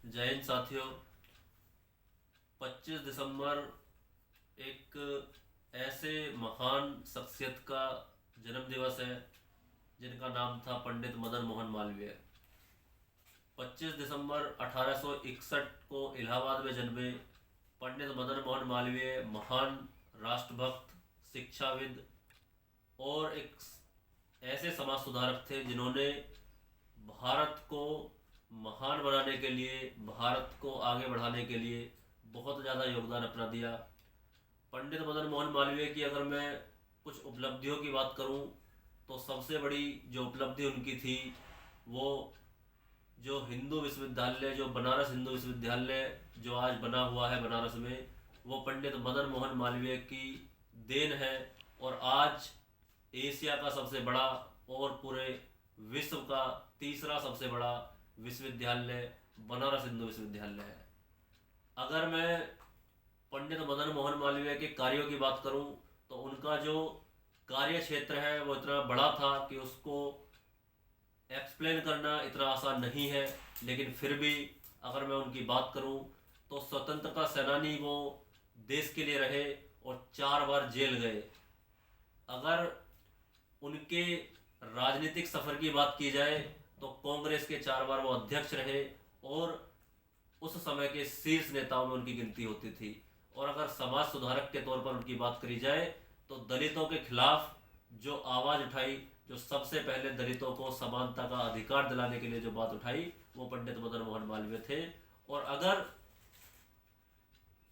जय हिंद साथियों। 25 दिसंबर एक ऐसे महान शख्सियत का जन्म दिवस है जिनका नाम था पंडित मदन मोहन मालवीय। 25 दिसंबर 1861 को इलाहाबाद में जन्मे पंडित मदन मोहन मालवीय महान राष्ट्रभक्त, शिक्षाविद और एक ऐसे समाज सुधारक थे जिन्होंने भारत को महान बनाने के लिए, भारत को आगे बढ़ाने के लिए बहुत ज़्यादा योगदान अपना दिया। पंडित मदन मोहन मालवीय की अगर मैं कुछ उपलब्धियों की बात करूं तो सबसे बड़ी जो उपलब्धि उनकी थी वो जो हिंदू विश्वविद्यालय, जो बनारस हिंदू विश्वविद्यालय जो आज बना हुआ है बनारस में, वो पंडित मदन मोहन मालवीय की देन है। और आज एशिया का सबसे बड़ा और पूरे विश्व का तीसरा सबसे बड़ा विश्वविद्यालय बनारस हिंदू विश्वविद्यालय है। अगर मैं पंडित मदन मोहन मालवीय के कार्यों की बात करूं तो उनका जो कार्य क्षेत्र है वो इतना बड़ा था कि उसको एक्सप्लेन करना इतना आसान नहीं है। लेकिन फिर भी अगर मैं उनकी बात करूं तो स्वतंत्रता सेनानी वो देश के लिए रहे और 4 बार जेल गए। अगर उनके राजनीतिक सफर की बात की जाए तो कांग्रेस के 4 बार वो अध्यक्ष रहे और उस समय के शीर्ष नेताओं में उनकी गिनती होती थी। और अगर समाज सुधारक के तौर पर उनकी बात करी जाए तो दलितों के खिलाफ जो आवाज उठाई, जो सबसे पहले दलितों को समानता का अधिकार दिलाने के लिए जो बात उठाई, वो पंडित मदन मोहन मालवीय थे। और अगर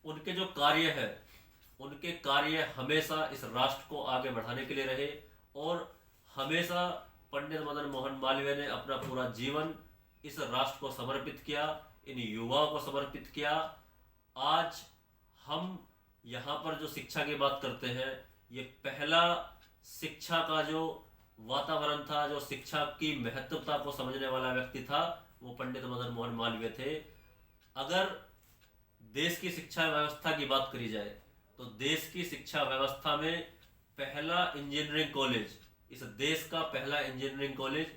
उनके जो कार्य है, उनके कार्य हमेशा इस राष्ट्र को आगे बढ़ाने के लिए रहे और हमेशा पंडित मदन मोहन मालवीय ने अपना पूरा जीवन इस राष्ट्र को समर्पित किया, इन युवाओं को समर्पित किया। आज हम यहाँ पर जो शिक्षा की बात करते हैं, ये पहला शिक्षा का जो वातावरण था, जो शिक्षा की महत्वता को समझने वाला व्यक्ति था, वो पंडित मदन मोहन मालवीय थे। अगर देश की शिक्षा व्यवस्था की बात करी जाए तो देश की शिक्षा व्यवस्था में पहला इंजीनियरिंग कॉलेज, इस देश का पहला इंजीनियरिंग कॉलेज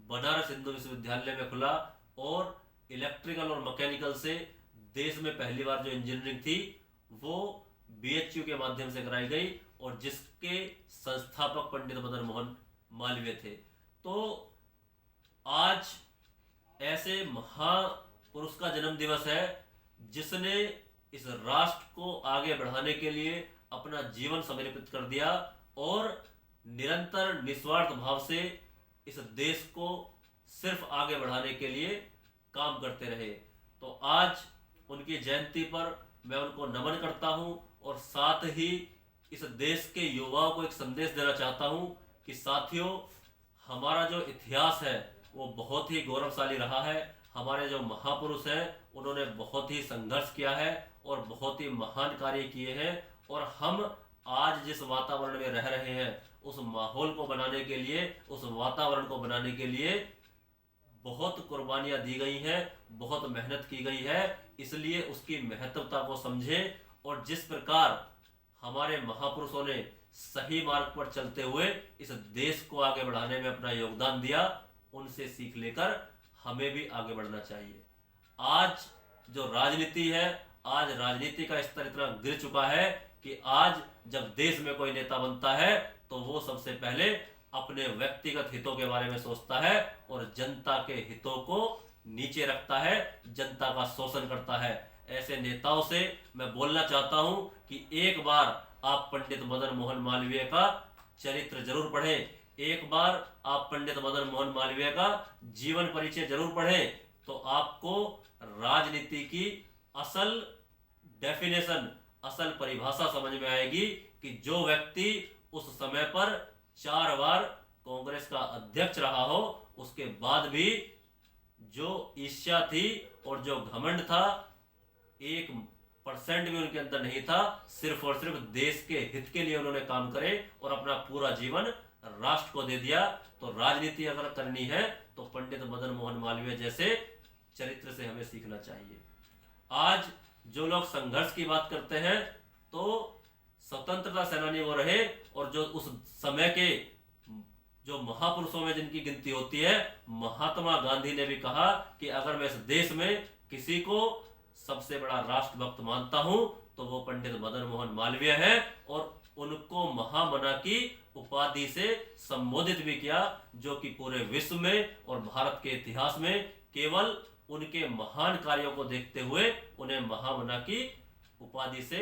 बनारस हिंदू विश्वविद्यालय में खुला और इलेक्ट्रिकल और मैकेनिकल से देश में पहली बार जो इंजीनियरिंग थी वो बीएचयू के माध्यम से कराई गई और जिसके संस्थापक पंडित मदन मोहन मालवीय थे। तो आज ऐसे महापुरुष का जन्म दिवस है जिसने इस राष्ट्र को आगे बढ़ाने के लिए अपना जीवन समर्पित कर दिया और निरंतर निस्वार्थ भाव से इस देश को सिर्फ आगे बढ़ाने के लिए काम करते रहे। तो आज उनकी जयंती पर मैं उनको नमन करता हूं और साथ ही इस देश के युवाओं को एक संदेश देना चाहता हूं कि साथियों, हमारा जो इतिहास है वो बहुत ही गौरवशाली रहा है। हमारे जो महापुरुष हैं उन्होंने बहुत ही संघर्ष किया है और बहुत ही महान कार्य किए हैं। और हम आज जिस वातावरण में रह रहे हैं, उस माहौल को बनाने के लिए, उस वातावरण को बनाने के लिए बहुत कुर्बानियां दी गई हैं, बहुत मेहनत की गई है। इसलिए उसकी महत्वता को समझें और जिस प्रकार हमारे महापुरुषों ने सही मार्ग पर चलते हुए इस देश को आगे बढ़ाने में अपना योगदान दिया, उनसे सीख लेकर हमें भी आगे बढ़ना चाहिए। आज जो राजनीति है, आज राजनीति का स्तर इतना गिर चुका है कि आज जब देश में कोई नेता बनता है तो वो सबसे पहले अपने व्यक्तिगत हितों के बारे में सोचता है और जनता के हितों को नीचे रखता है, जनता का शोषण करता है। ऐसे नेताओं से मैं बोलना चाहता हूं कि एक बार आप पंडित मदन मोहन मालवीय का चरित्र जरूर पढ़ें, एक बार आप पंडित मदन मोहन मालवीय का जीवन परिचय जरूर पढ़ें, तो आपको राजनीति की असल डेफिनेशन, असल परिभाषा समझ में आएगी कि जो व्यक्ति उस समय पर 4 बार कांग्रेस का अध्यक्ष रहा हो, उसके बाद भी जो ईर्ष्या थी और जो घमंड था 1% भी उनके अंदर नहीं था। सिर्फ और सिर्फ देश के हित के लिए उन्होंने काम करे और अपना पूरा जीवन राष्ट्र को दे दिया। तो राजनीति अगर करनी है तो पंडित मदन मोहन मालवीय जैसे चरित्र से हमें सीखना चाहिए। आज जो लोग संघर्ष की बात करते हैं तो स्वतंत्रता सेनानी वो रहे और जो उस समय के जो महापुरुषों में जिनकी गिनती होती है, महात्मा गांधी ने भी कहा कि अगर मैं इस देश में किसी को सबसे बड़ा राष्ट्रभक्त मानता हूं तो वो पंडित मदन मोहन मालवीय है, और उनको महामना की उपाधि से संबोधित भी किया, जो कि पूरे विश्व में और भारत के इतिहास में केवल उनके महान कार्यों को देखते हुए उन्हें महामना की उपाधि से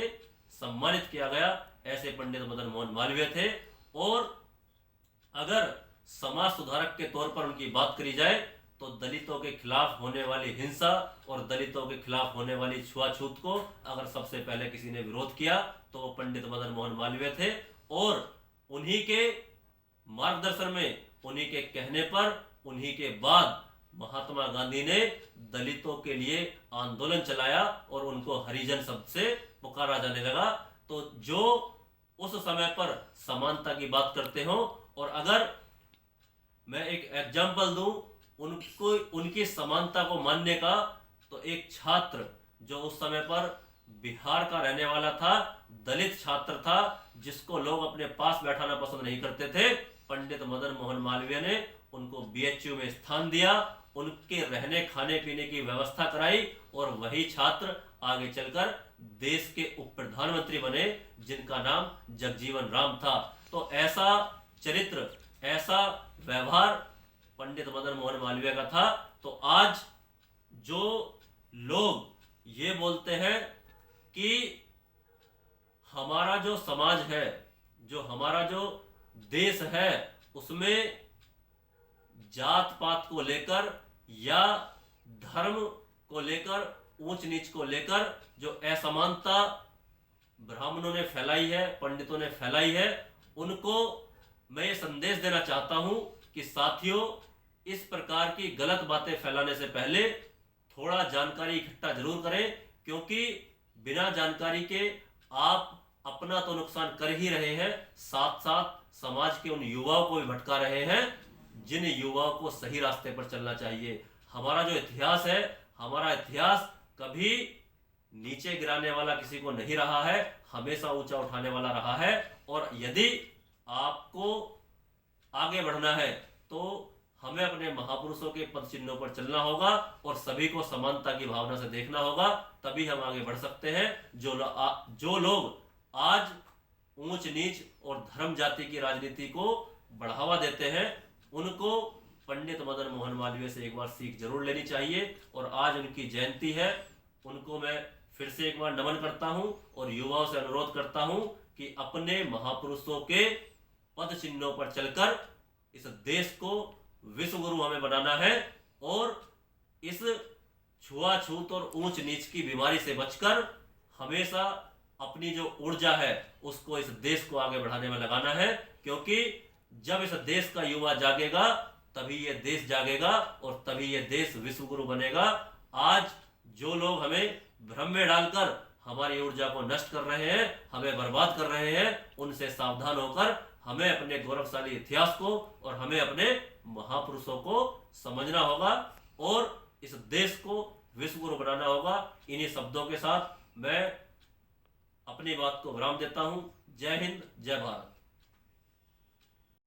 सम्मानित किया गया। ऐसे पंडित मदन मोहन मालवीय थे। और अगर समाज सुधारक के तौर पर उनकी बात करी जाए तो दलितों के खिलाफ होने वाली हिंसा और दलितों के खिलाफ होने वाली छुआछूत को अगर सबसे पहले किसी ने विरोध किया तो वो पंडित मदन मोहन मालवीय थे। और उन्हीं के मार्गदर्शन में, उन्हीं के कहने पर, उन्हीं के बाद महात्मा गांधी ने दलितों के लिए आंदोलन चलाया और उनको हरिजन शब्द से पुकारा जाने लगा। तो जो उस समय पर समानता की बात करते हो, और अगर मैं एक एग्जाम्पल दूं उनको, उनकी समानता को मानने का, तो एक छात्र जो उस समय पर बिहार का रहने वाला था, दलित छात्र था, जिसको लोग अपने पास बैठाना पसंद नहीं करते थे, पंडित मदन मोहन मालवीय ने उनको बीएचयू में स्थान दिया, उनके रहने खाने पीने की व्यवस्था कराई, और वही छात्र आगे चलकर देश के उप प्रधानमंत्री बने, जिनका नाम जगजीवन राम था। तो ऐसा चरित्र, ऐसा व्यवहार पंडित मदन मोहन मालवीय का था। तो आज जो लोग ये बोलते हैं कि हमारा जो समाज है, जो हमारा जो देश है, उसमें जात पात को लेकर या धर्म को लेकर, ऊंच नीच को लेकर जो असमानता ब्राह्मणों ने फैलाई है, पंडितों ने फैलाई है, उनको मैं ये संदेश देना चाहता हूं कि साथियों, इस प्रकार की गलत बातें फैलाने से पहले थोड़ा जानकारी इकट्ठा जरूर करें, क्योंकि बिना जानकारी के आप अपना तो नुकसान कर ही रहे हैं, साथ साथ समाज के उन युवाओं को भी भटका रहे हैं जिन युवाओं को सही रास्ते पर चलना चाहिए। हमारा जो इतिहास है, हमारा इतिहास कभी नीचे गिराने वाला किसी को नहीं रहा है, हमेशा ऊंचा उठाने वाला रहा है। और यदि आपको आगे बढ़ना है तो हमें अपने महापुरुषों के पद चिन्हों पर चलना होगा और सभी को समानता की भावना से देखना होगा, तभी हम आगे बढ़ सकते हैं। जो लोग आज ऊंच नीच और धर्म जाति की राजनीति को बढ़ावा देते हैं, उनको पंडित मदन मोहन मालवीय से एक बार सीख जरूर लेनी चाहिए। और आज उनकी जयंती है, उनको मैं फिर से एक बार नमन करता हूं और युवाओं से अनुरोध करता हूं कि अपने महापुरुषों के पद चिन्हों पर चलकर इस देश को विश्व गुरु हमें बनाना है, और इस छुआछूत और ऊंच नीच की बीमारी से बचकर हमेशा अपनी जो ऊर्जा है उसको इस देश को आगे बढ़ाने में लगाना है। क्योंकि जब इस देश का युवा जागेगा तभी ये देश जागेगा और तभी ये देश विश्व गुरु बनेगा। आज जो लोग हमें भ्रम में डालकर हमारी ऊर्जा को नष्ट कर रहे हैं, हमें बर्बाद कर रहे हैं, उनसे सावधान होकर हमें अपने गौरवशाली इतिहास को और हमें अपने महापुरुषों को समझना होगा और इस देश को विश्व गुरु बनाना होगा। इन्हीं शब्दों के साथ मैं अपनी बात को विराम देता हूं। जय हिंद, जय भारत।